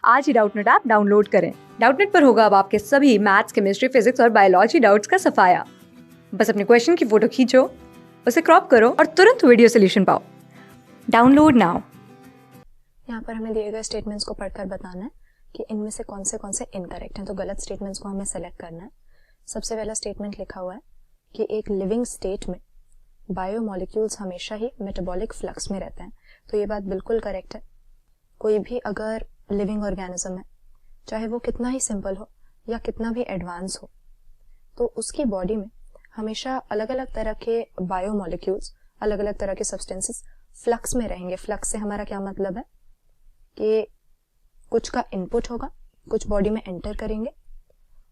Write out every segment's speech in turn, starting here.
आज ही Doubtnut app download करें। Doubtnut पर होगा अब आपके सभी मैथ्स, केमिस्ट्री, फिजिक्स और बायोलॉजी डाउट्स का सफाया। बस अपने क्वेश्चन की फोटो खींचो, उसे क्रॉप करो और तुरंत वीडियो सोल्यूशन पाओ। Download now. यहाँ पर हमें दिए गए स्टेटमेंट्स को पढ़कर बताना है कि इनमें से कौन से इनकरेक्ट हैं। तो गलत स्टेटमेंट्स को हमें सेलेक्ट करना है। सबसे पहला स्टेटमेंट लिखा हुआ है कि एक लिविंग स्टेट में बायोमोलिक्यूल्स हमेशा ही मेटाबॉलिक फ्लक्स में रहते हैं। तो ये बात बिल्कुल करेक्ट है। कोई भी अगर लिविंग ऑर्गेनिज्म है, चाहे वो कितना ही सिंपल हो या कितना भी एडवांस हो, तो उसकी बॉडी में हमेशा अलग अलग तरह के बायोमोलिक्यूल्स, अलग अलग तरह के सब्सटेंसेस फ्लक्स में रहेंगे। फ्लक्स से हमारा क्या मतलब है कि कुछ का इनपुट होगा, कुछ बॉडी में एंटर करेंगे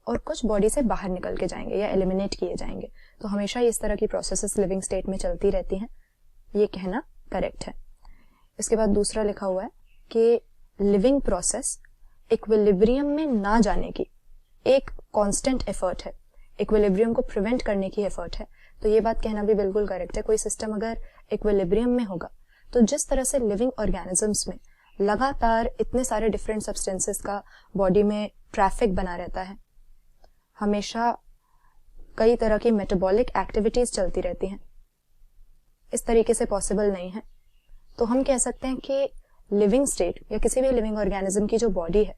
और कुछ बॉडी से बाहर निकल के जाएंगे या एलिमिनेट किए जाएंगे। तो हमेशा इस तरह की प्रोसेसेस लिविंग स्टेट में चलती रहती हैं। ये कहना करेक्ट है। इसके बाद दूसरा लिखा हुआ है कि लिविंग प्रोसेस इक्विलिब्रियम में ना जाने की एक कांस्टेंट एफर्ट है, इक्विलिब्रियम को प्रिवेंट करने की एफर्ट है। तो ये बात कहना भी बिल्कुल करेक्ट है। कोई सिस्टम अगर इक्विलिब्रियम में होगा तो जिस तरह से लिविंग ऑर्गेनिजम्स में लगातार इतने सारे डिफरेंट सब्सटेंसेस का बॉडी में ट्रैफिक बना रहता है, हमेशा कई तरह की मेटाबॉलिक एक्टिविटीज चलती रहती हैं, इस तरीके से पॉसिबल नहीं है। तो हम कह सकते हैं कि लिविंग स्टेट या किसी भी लिविंग ऑर्गेनिज्म की जो बॉडी है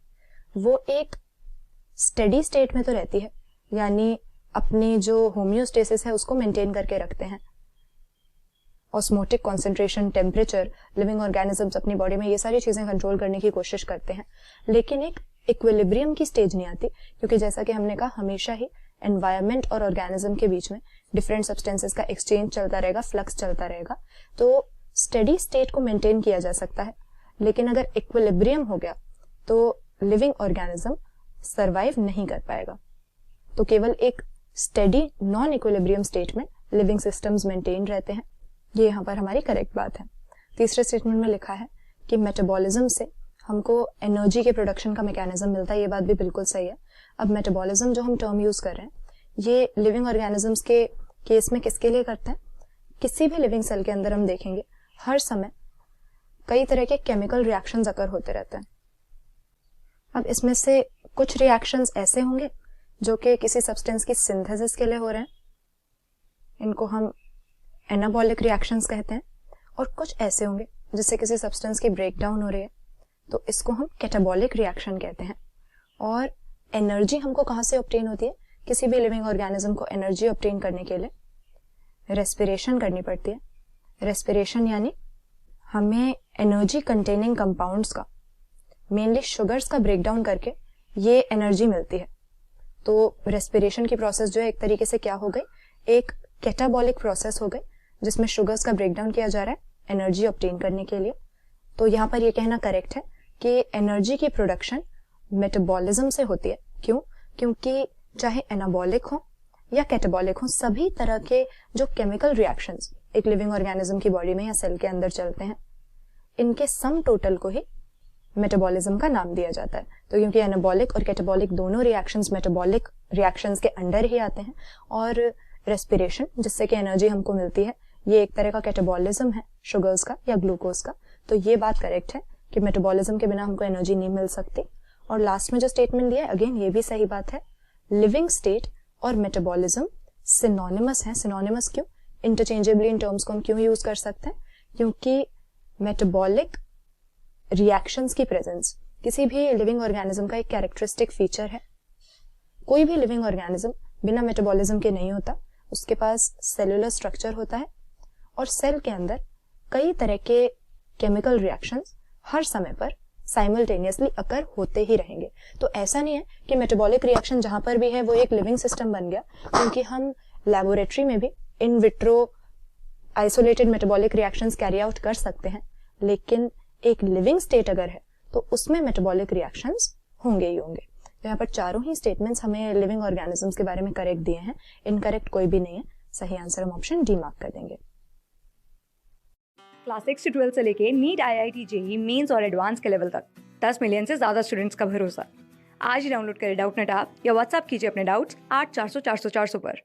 वो एक स्टेडी स्टेट में तो रहती है, यानी अपनी जो होम्योस्टेसिस है उसको मेंटेन करके रखते हैं। Osmotic concentration, temperature, living organisms अपनी बॉडी में ये सारी चीजें कंट्रोल करने की कोशिश करते हैं, लेकिन एक इक्विलिब्रियम की स्टेज नहीं आती, क्योंकि जैसा कि हमने कहा हमेशा ही एनवायरमेंट और ऑर्गेनिज्म के बीच में डिफरेंट सब्सटेंसेस का एक्सचेंज चलता रहेगा, फ्लक्स चलता रहेगा। तो स्टेडी स्टेट को मेंटेन किया जा सकता है, लेकिन अगर इक्विलिब्रियम हो गया तो लिविंग ऑर्गेनिज्म सरवाइव नहीं कर पाएगा। तो केवल एक स्टेडी नॉन इक्विलिब्रियम स्टेट में लिविंग सिस्टम्स मेंटेन रहते हैं। ये यहाँ पर हमारी करेक्ट बात है। तीसरे स्टेटमेंट में लिखा है कि मेटाबॉलिज्म से हमको एनर्जी के प्रोडक्शन का मैकेनिज्म मिलता है। ये बात भी बिल्कुल सही है। अब मेटाबॉलिज्म जो हम टर्म यूज कर रहे हैं, ये लिविंग ऑर्गेनिजम्स के केस में किसके लिए करते हैं? किसी भी लिविंग सेल के अंदर हम देखेंगे हर समय कई तरह के केमिकल रिएक्शंस अकर होते रहते हैं। अब इसमें से कुछ रिएक्शंस ऐसे होंगे जो कि किसी सब्सटेंस की सिंथेसिस के लिए हो रहे हैं, इनको हम एनाबॉलिक रिएक्शंस कहते हैं, और कुछ ऐसे होंगे जिससे किसी सब्सटेंस की ब्रेकडाउन हो रही है, तो इसको हम कैटाबॉलिक रिएक्शन कहते हैं। और एनर्जी हमको कहाँ से ऑब्टेन होती है? किसी भी लिविंग ऑर्गेनिज्म को एनर्जी ऑब्टेन करने के लिए रेस्पिरेशन करनी पड़ती है। रेस्पिरेशन यानी हमें एनर्जी कंटेनिंग कंपाउंड्स का, मेनली शुगर्स का ब्रेकडाउन करके ये एनर्जी मिलती है। तो रेस्पिरेशन की प्रोसेस जो है एक तरीके से क्या हो गई, एक कैटाबॉलिक प्रोसेस हो गई, जिसमें शुगर्स का ब्रेकडाउन किया जा रहा है एनर्जी ऑब्टेन करने के लिए। तो यहाँ पर ये कहना करेक्ट है कि एनर्जी की प्रोडक्शन मेटाबॉलिज्म से होती है। क्यों? क्योंकि चाहे एनाबॉलिक हो या कैटाबॉलिक हो, सभी तरह के जो केमिकल रिएक्शंस एक लिविंग ऑर्गेनिज्म की बॉडी में या सेल के अंदर चलते हैं, इनके सम टोटल को ही मेटाबॉलिज्म का नाम दिया जाता है। तो क्योंकि एनाबॉलिक और कैटाबॉलिक दोनों रिएक्शंस मेटाबॉलिक रिएक्शंस के अंडर ही आते हैं, और रेस्पिरेशन जिससे कि एनर्जी हमको मिलती है, ये एक तरह का कैटाबॉलिज्म है शुगर्स का या ग्लूकोज का। तो ये बात करेक्ट है कि मेटाबॉलिज्म के बिना हमको एनर्जी नहीं मिल सकती। और लास्ट में जो स्टेटमेंट दिया है, अगेन ये भी सही बात है। लिविंग स्टेट और मेटाबॉलिज्म सिनोनिमस है। सिनोनिमस क्यों? इंटरचेंजेबली इन टर्म्स को हम क्यों यूज कर सकते हैं? क्योंकि मेटाबॉलिक रिएक्शंस की प्रेजेंस किसी भी लिविंग ऑर्गेनिज्म का एक कैरेक्टरिस्टिक फीचर है। कोई भी लिविंग ऑर्गेनिज्म बिना मेटाबॉलिज्म के नहीं होता। उसके पास सेलुलर स्ट्रक्चर होता है और सेल के अंदर कई तरह के केमिकल रिएक्शंस हर समय पर साइमल्टेनियसली अकर होते ही रहेंगे। तो ऐसा नहीं है कि मेटाबॉलिक रिएक्शन जहां पर भी है वो एक लिविंग सिस्टम बन गया, क्योंकि हम लेबोरेटरी में भी in vitro isolated metabolic reactions carry out कर सकते हैं, लेकिन एक लिविंग स्टेट अगर है तो उसमें मेटाबॉलिक रिएक्शंस होंगे ही होंगे। तो यहाँ पर चारों ही स्टेटमेंट्स हमें लिविंग ऑर्गेनिजम्स के बारे में करेक्ट दिए हैं। इनकरेक्ट कोई भी नहीं है। सही आंसर हम ऑप्शन डी मार्क कर देंगे। क्लास 6 से 12 से लेके नीट, IIT, JEE मेंस और एडवांस के लेवल तक 10 मिलियन से ज्यादा स्टूडेंट्स का भरोसा। आज ही डाउनलोड करें डाउटनेट ऐप या व्हाट्सएप कीजिए अपने डाउट्स 8400 400 400 पर।